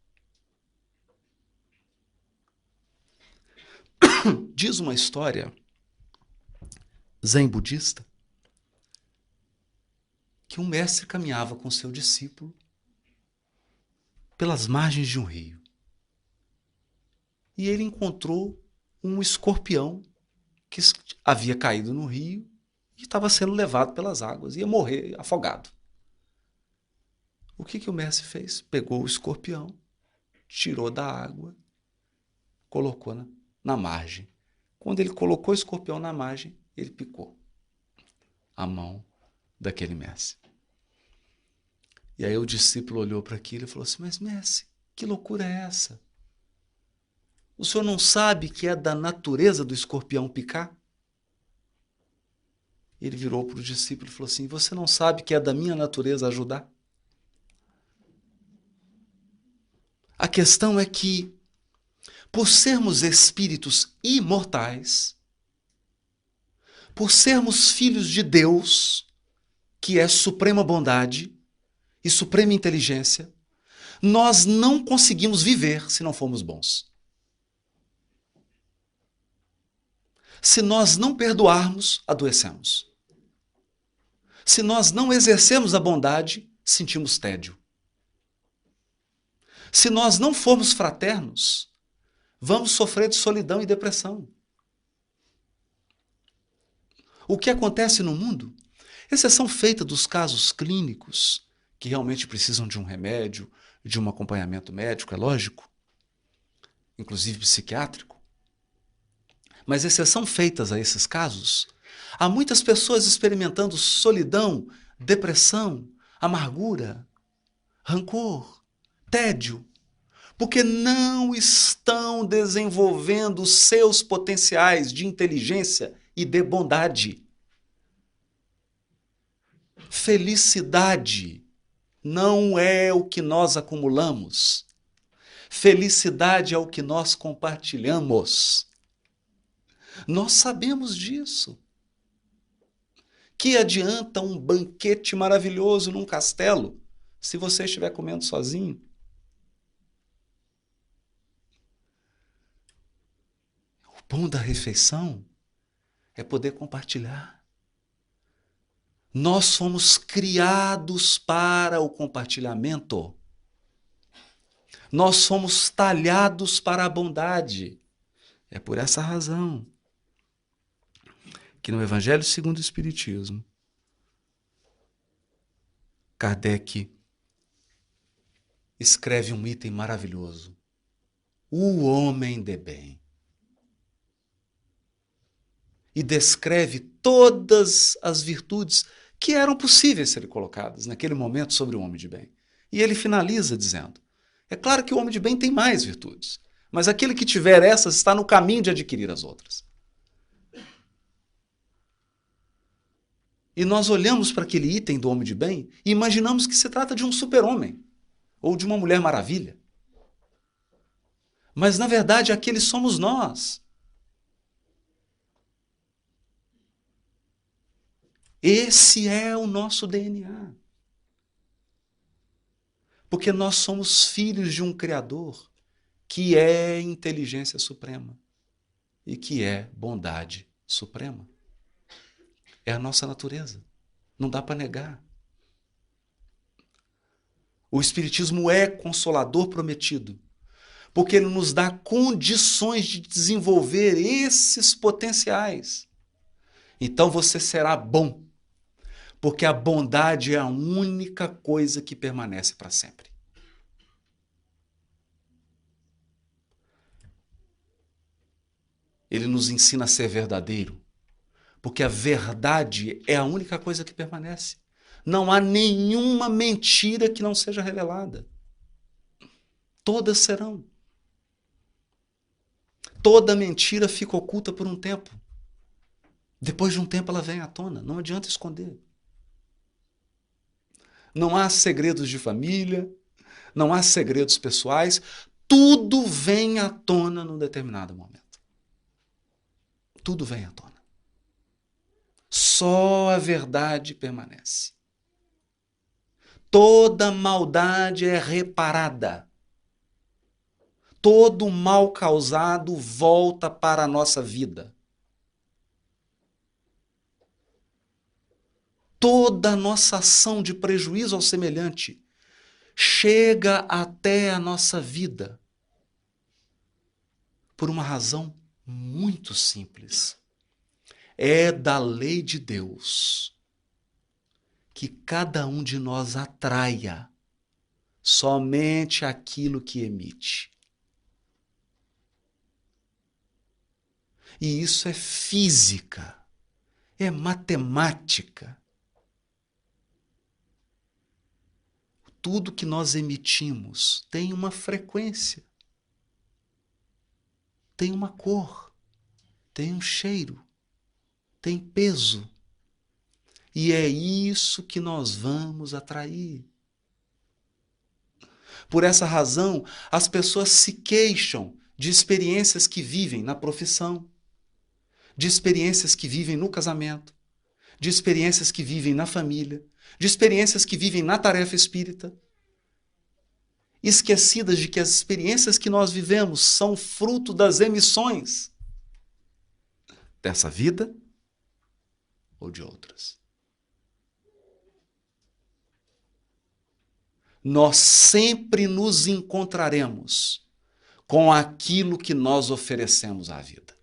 Diz uma história zen budista que um mestre caminhava com seu discípulo pelas margens de um rio. E ele encontrou um escorpião que havia caído no rio e estava sendo levado pelas águas, ia morrer afogado. O que o mestre fez? Pegou o escorpião, tirou da água, colocou na margem. Quando ele colocou o escorpião na margem, ele picou a mão daquele mestre. E aí o discípulo olhou para aquilo e falou assim: mas mestre, que loucura é essa? O senhor não sabe que é da natureza do escorpião picar? Ele virou para o discípulo e falou assim: você não sabe que é da minha natureza ajudar? A questão é que, por sermos espíritos imortais, por sermos filhos de Deus, que é suprema bondade e suprema inteligência, nós não conseguimos viver se não formos bons. Se nós não perdoarmos, adoecemos. Se nós não exercermos a bondade, sentimos tédio. Se nós não formos fraternos, vamos sofrer de solidão e depressão. O que acontece no mundo, exceção feita dos casos clínicos, que realmente precisam de um remédio, de um acompanhamento médico, é lógico, inclusive psiquiátrico, mas exceção feitas a esses casos, há muitas pessoas experimentando solidão, depressão, amargura, rancor, tédio, porque não estão desenvolvendo seus potenciais de inteligência e de bondade. Felicidade não é o que nós acumulamos. Felicidade é o que nós compartilhamos. Nós sabemos disso. Que adianta um banquete maravilhoso num castelo se você estiver comendo sozinho? O bom da refeição é poder compartilhar. Nós fomos criados para o compartilhamento. Nós fomos talhados para a bondade. É por essa razão que no Evangelho segundo o Espiritismo, Kardec escreve um item maravilhoso: o homem de bem. E descreve todas as virtudes que eram possíveis serem colocadas naquele momento sobre o homem de bem. E ele finaliza dizendo: é claro que o homem de bem tem mais virtudes, Mas aquele que tiver essas está no caminho de adquirir as outras. E nós olhamos para aquele item do homem de bem e imaginamos que se trata de um super-homem ou de uma mulher maravilha. Mas, na verdade, aquele somos nós. Esse é o nosso DNA. Porque nós somos filhos de um Criador que é inteligência suprema e que é bondade suprema. É a nossa natureza. Não dá para negar. O Espiritismo é consolador prometido, porque ele nos dá condições de desenvolver esses potenciais. Então você será bom, porque a bondade é a única coisa que permanece para sempre. Ele nos ensina a ser verdadeiro, porque a verdade é a única coisa que permanece. Não há nenhuma mentira que não seja revelada. Todas serão. Toda mentira fica oculta por um tempo. Depois de um tempo ela vem à tona. Não adianta esconder. Não há segredos de família, não há segredos pessoais. Tudo vem à tona num determinado momento. Tudo vem à tona. Só a verdade permanece. Toda maldade é reparada. Todo mal causado volta para a nossa vida. Toda a nossa ação de prejuízo ao semelhante chega até a nossa vida por uma razão muito simples. É da lei de Deus que cada um de nós atraia somente aquilo que emite. E isso é física, é matemática. Tudo que nós emitimos tem uma frequência, tem uma cor, tem um cheiro, tem peso. E é isso que nós vamos atrair. Por essa razão, as pessoas se queixam de experiências que vivem na profissão, de experiências que vivem no casamento, de experiências que vivem na família, de experiências que vivem na tarefa espírita, esquecidas de que as experiências que nós vivemos são fruto das emissões dessa vida ou de outras. Nós sempre nos encontraremos com aquilo que nós oferecemos à vida.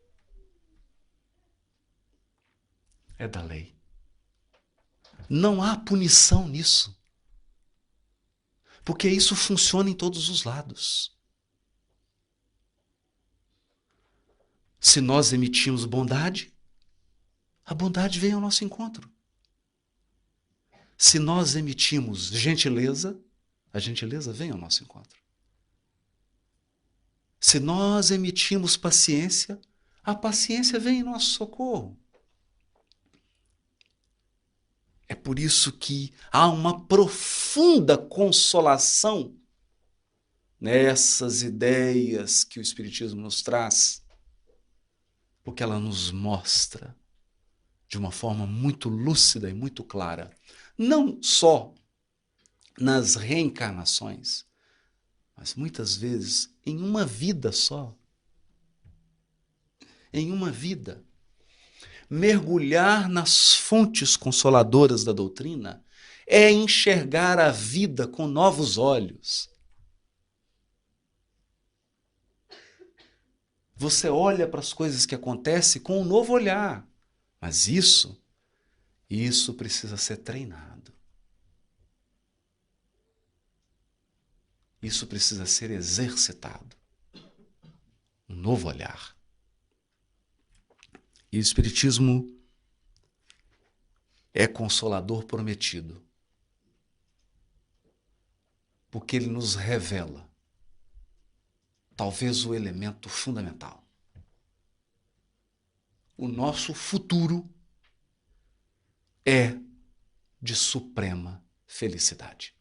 É da lei. Não há punição nisso. Porque isso funciona em todos os lados. Se nós emitimos bondade, a bondade vem ao nosso encontro. Se nós emitimos gentileza, a gentileza vem ao nosso encontro. Se nós emitimos paciência, a paciência vem em nosso socorro. É por isso que há uma profunda consolação nessas ideias que o Espiritismo nos traz, porque ela nos mostra de uma forma muito lúcida e muito clara, não só nas reencarnações, mas muitas vezes em uma vida só. Em uma vida. Mergulhar nas fontes consoladoras da doutrina é enxergar a vida com novos olhos. Você olha para as coisas que acontecem com um novo olhar. Mas isso precisa ser treinado. Isso precisa ser exercitado. Um novo olhar. E o Espiritismo é consolador prometido. Porque ele nos revela talvez o elemento fundamental. O nosso futuro é de suprema felicidade.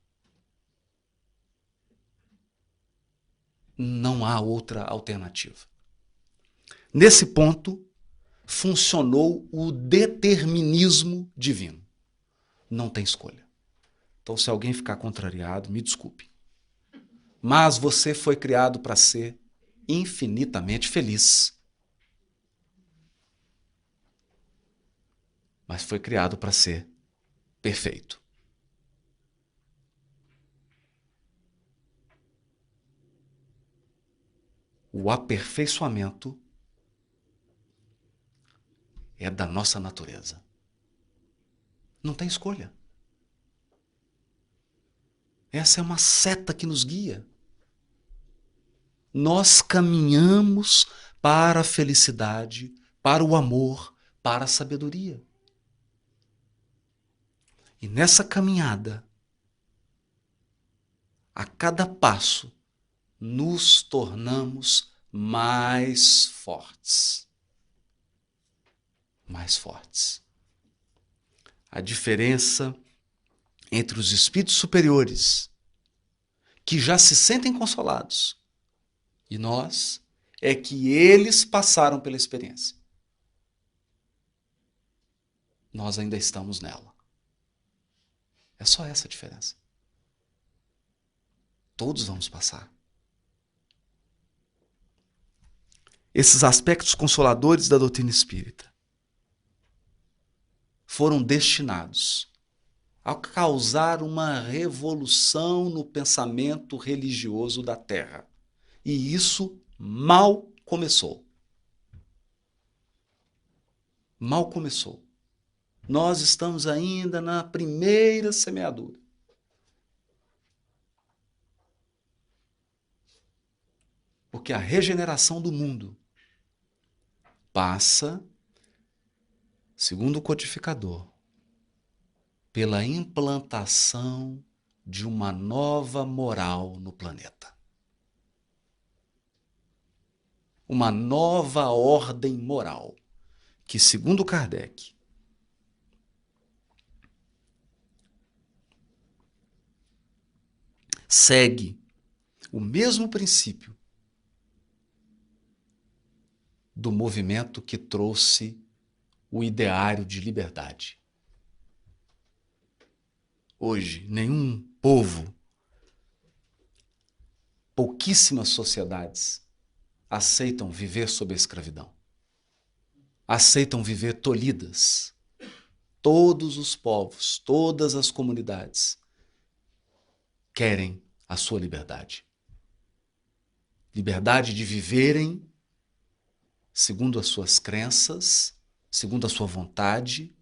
Não há outra alternativa. Nesse ponto, funcionou o determinismo divino. Não tem escolha. Então, se alguém ficar contrariado, me desculpe. Mas você foi criado para ser infinitamente feliz. Mas foi criado para ser perfeito. O aperfeiçoamento é da nossa natureza. Não tem escolha. Essa é uma seta que nos guia. Nós caminhamos para a felicidade, para o amor, para a sabedoria. E nessa caminhada, a cada passo, nos tornamos mais fortes. Mais fortes. A diferença entre os espíritos superiores, que já se sentem consolados, e nós, é que eles passaram pela experiência. Nós ainda estamos nela. É só essa a diferença. Todos vamos passar. Esses aspectos consoladores da doutrina espírita foram destinados a causar uma revolução no pensamento religioso da Terra. E isso mal começou. Mal começou. Nós estamos ainda na primeira semeadura. Porque a regeneração do mundo passa, segundo o codificador, pela implantação de uma nova moral no planeta. Uma nova ordem moral, que, segundo Kardec, segue o mesmo princípio do movimento que trouxe o ideário de liberdade. Hoje, nenhum povo, pouquíssimas sociedades aceitam viver sob a escravidão. Aceitam viver tolhidas. Todos os povos, todas as comunidades querem a sua liberdade. Liberdade de viverem segundo as suas crenças, segundo a sua vontade,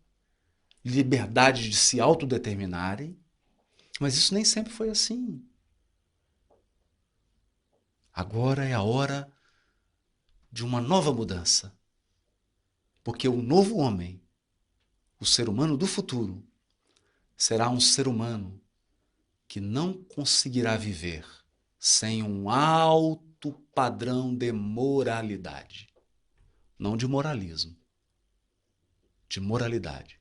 liberdade de se autodeterminarem, mas isso nem sempre foi assim. Agora é a hora de uma nova mudança, porque o novo homem, o ser humano do futuro, será um ser humano que não conseguirá viver sem um alto padrão de moralidade. Não de moralismo, de moralidade.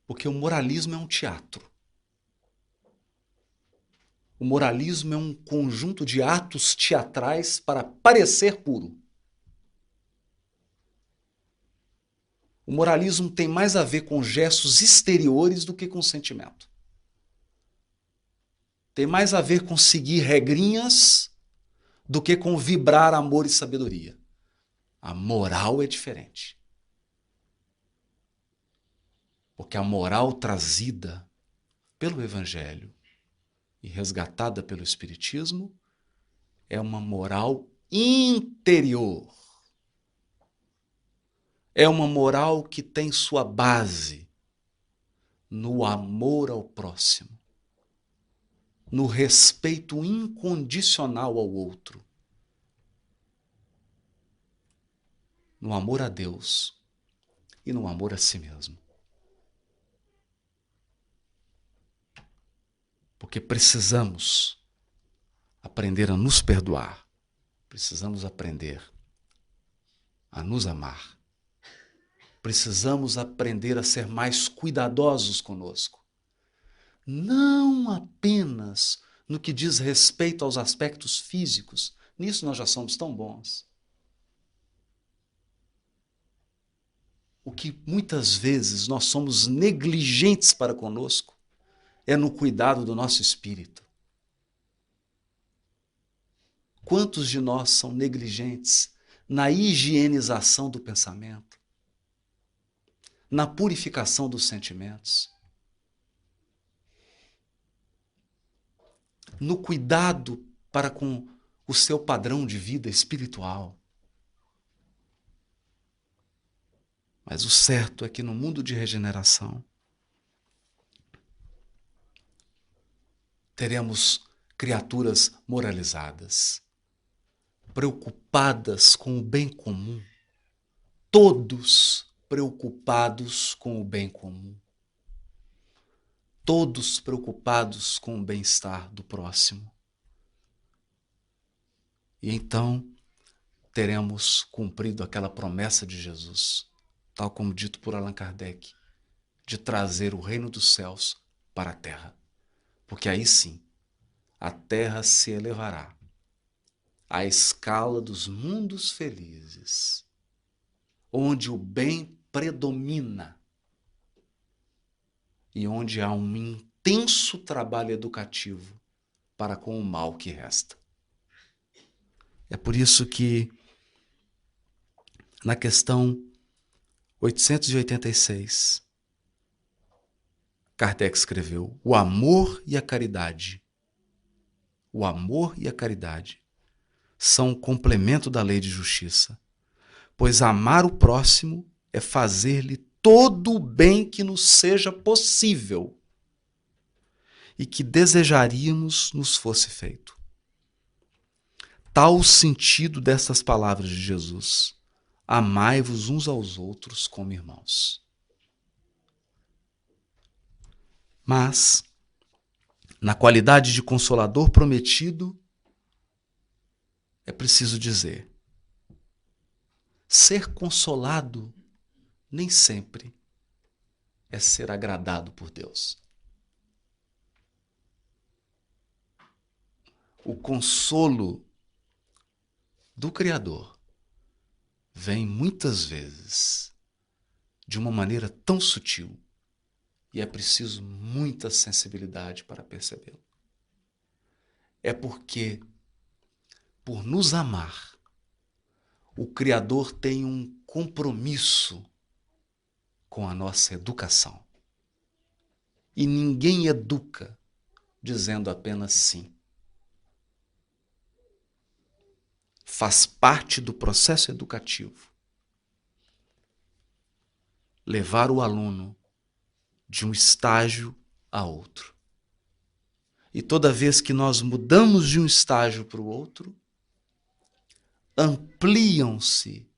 Porque o moralismo é um teatro. O moralismo é um conjunto de atos teatrais para parecer puro. O moralismo tem mais a ver com gestos exteriores do que com sentimento. Tem mais a ver com seguir regrinhas do que com vibrar amor e sabedoria. A moral é diferente. Porque a moral trazida pelo Evangelho e resgatada pelo Espiritismo é uma moral interior. É uma moral que tem sua base no amor ao próximo, no respeito incondicional ao outro, no amor a Deus e no amor a si mesmo. Porque precisamos aprender a nos perdoar. precisamos aprender a nos amar. Precisamos aprender a ser mais cuidadosos conosco. Não apenas no que diz respeito aos aspectos físicos. Nisso nós já somos tão bons. O que muitas vezes nós somos negligentes para conosco é no cuidado do nosso espírito. Quantos de nós são negligentes na higienização do pensamento, na purificação dos sentimentos, no cuidado para com o seu padrão de vida espiritual? Mas o certo é que no mundo de regeneração teremos criaturas moralizadas, preocupadas com o bem comum, todos preocupados com o bem comum, todos preocupados com o bem-estar do próximo. E então teremos cumprido aquela promessa de Jesus, tal como dito por Allan Kardec, de trazer o reino dos céus para a terra. Porque aí sim, a terra se elevará à escala dos mundos felizes, onde o bem predomina e onde há um intenso trabalho educativo para com o mal que resta. É por isso que, na questão 886, Kardec escreveu: o amor e a caridade. O amor e a caridade são um complemento da lei de justiça, pois amar o próximo é fazer-lhe todo o bem que nos seja possível e que desejaríamos nos fosse feito. Tal o sentido destas palavras de Jesus: amai-vos uns aos outros como irmãos. Mas, na qualidade de consolador prometido, é preciso dizer: ser consolado nem sempre é ser agradado por Deus. O consolo do Criador vem muitas vezes de uma maneira tão sutil e é preciso muita sensibilidade para percebê-lo. É porque, por nos amar, o Criador tem um compromisso com a nossa educação. E ninguém educa dizendo apenas sim. Faz parte do processo educativo levar o aluno de um estágio a outro. E toda vez que nós mudamos de um estágio para o outro, ampliam-se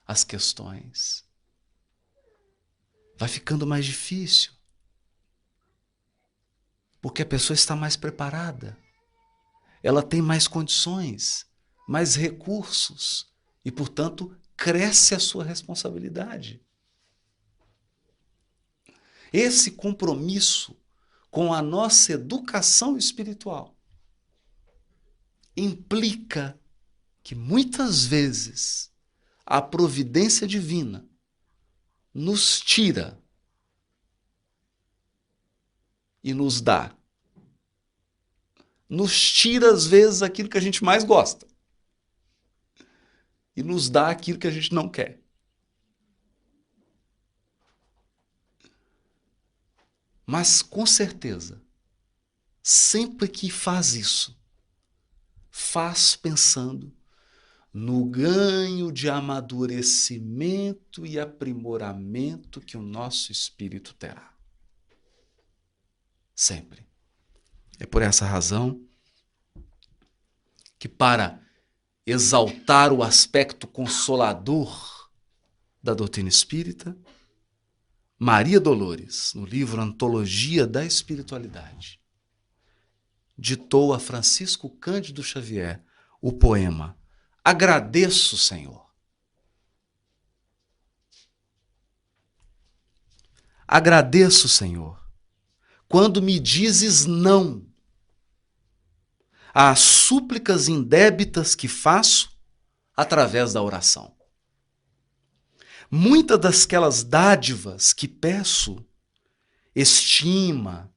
as questões. Vai ficando mais difícil, porque a pessoa está mais preparada, ela tem mais condições, mais recursos e, portanto, cresce a sua responsabilidade. Esse compromisso com a nossa educação espiritual implica que muitas vezes a providência divina nos tira e nos dá. Nos tira, às vezes, aquilo que a gente mais gosta e nos dá aquilo que a gente não quer. Mas, com certeza, sempre que faz isso, faz pensando no ganho de amadurecimento e aprimoramento que o nosso espírito terá. Sempre. É por essa razão que, para exaltar o aspecto consolador da doutrina espírita, Maria Dolores, no livro Antologia da Espiritualidade, ditou a Francisco Cândido Xavier o poema Agradeço, Senhor. Agradeço, Senhor, quando me dizes não às súplicas indébitas que faço através da oração. Muitas daquelas dádivas que peço, estima,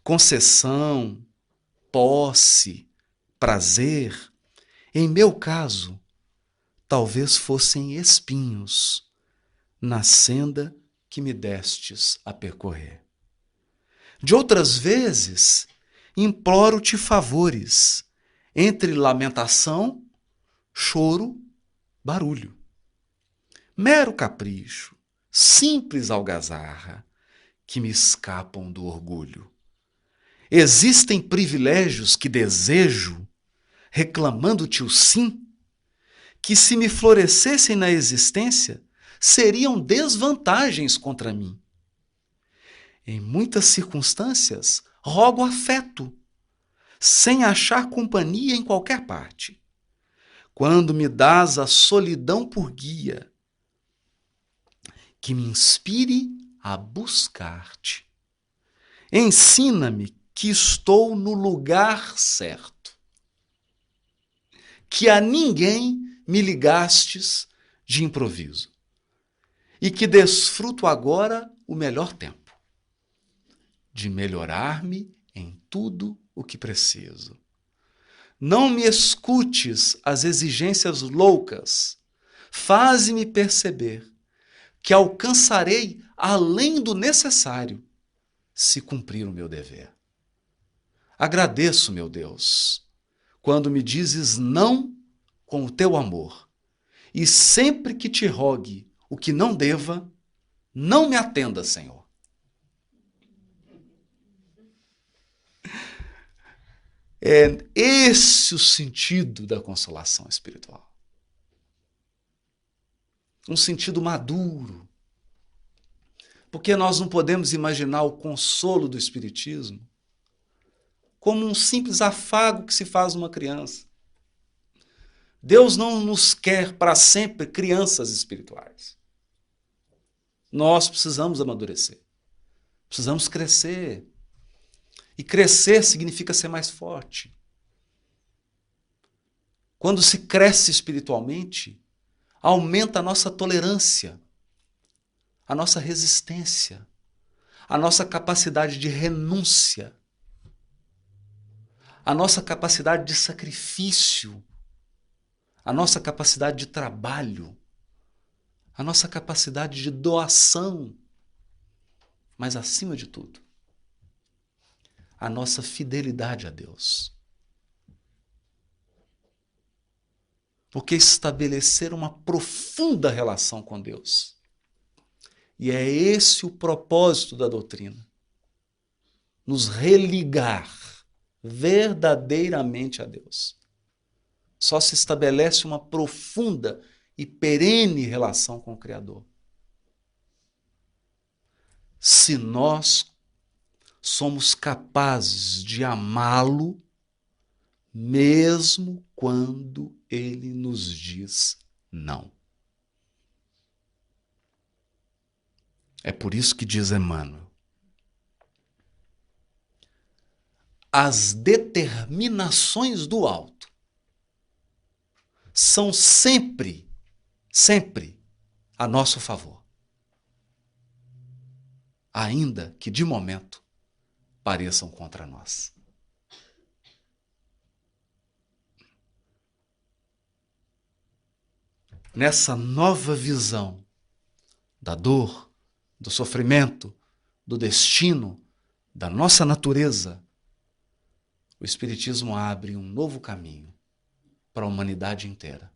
concessão, posse, prazer, em meu caso, talvez fossem espinhos na senda que me destes a percorrer. De outras vezes, imploro-te favores, entre lamentação, choro, barulho. Mero capricho, simples algazarra, que me escapam do orgulho. Existem privilégios que desejo, reclamando-te o sim, que se me florescessem na existência, seriam desvantagens contra mim. Em muitas circunstâncias, rogo afeto, sem achar companhia em qualquer parte. Quando me dás a solidão por guia, que me inspire a buscar-te. Ensina-me que estou no lugar certo, que a ninguém me ligastes de improviso e que desfruto agora o melhor tempo de melhorar-me em tudo o que preciso. Não me escutes as exigências loucas, faze-me perceber que alcançarei além do necessário se cumprir o meu dever. Agradeço, meu Deus, quando me dizes não com o teu amor, e sempre que te rogue o que não deva, não me atenda, Senhor. É esse o sentido da consolação espiritual. Um sentido maduro. Porque nós não podemos imaginar o consolo do Espiritismo como um simples afago que se faz numa criança. Deus não nos quer para sempre crianças espirituais. Nós precisamos amadurecer. Precisamos crescer. E crescer significa ser mais forte. Quando se cresce espiritualmente, aumenta a nossa tolerância, a nossa resistência, a nossa capacidade de renúncia, a nossa capacidade de sacrifício, a nossa capacidade de trabalho, a nossa capacidade de doação, mas acima de tudo, a nossa fidelidade a Deus. Porque estabelecer uma profunda relação com Deus. E é esse o propósito da doutrina. Nos religar verdadeiramente a Deus. Só se estabelece uma profunda e perene relação com o Criador se nós somos capazes de amá-lo mesmo quando ele nos diz não. É por isso que diz Emmanuel: as determinações do alto são sempre a nosso favor, ainda que de momento pareçam contra nós. Nessa nova visão da dor, do sofrimento, do destino, da nossa natureza, o Espiritismo abre um novo caminho para a humanidade inteira.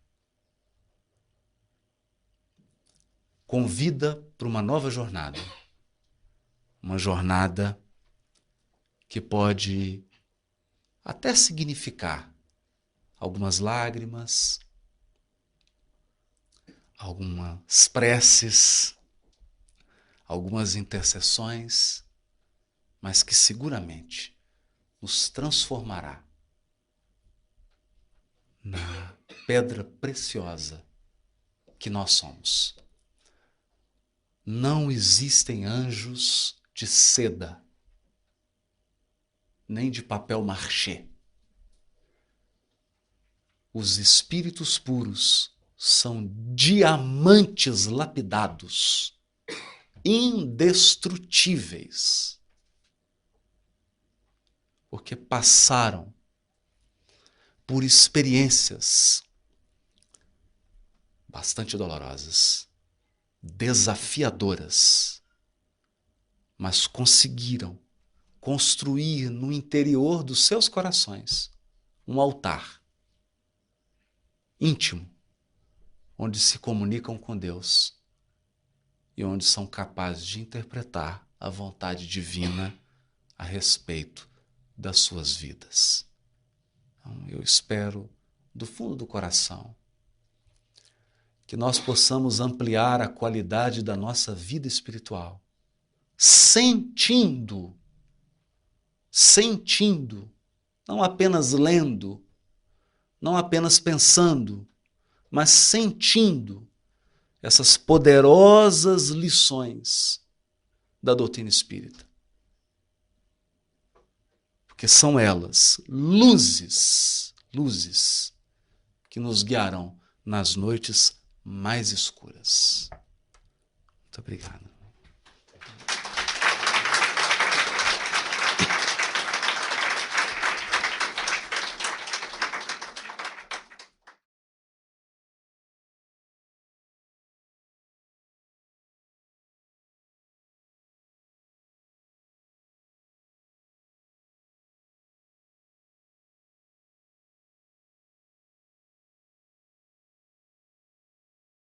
Convida para uma nova jornada. Uma jornada que pode até significar algumas lágrimas, algumas preces, algumas intercessões, mas que seguramente nos transformará na pedra preciosa que nós somos. Não existem anjos de seda, nem de papel machê. Os espíritos puros são diamantes lapidados, indestrutíveis, porque passaram por experiências bastante dolorosas, desafiadoras, mas conseguiram construir no interior dos seus corações um altar íntimo, onde se comunicam com Deus e onde são capazes de interpretar a vontade divina a respeito das suas vidas. Então, eu espero, do fundo do coração, que nós possamos ampliar a qualidade da nossa vida espiritual, sentindo, não apenas lendo, não apenas pensando, mas sentindo essas poderosas lições da doutrina espírita. Porque são elas luzes que nos guiarão nas noites mais escuras. Muito obrigado.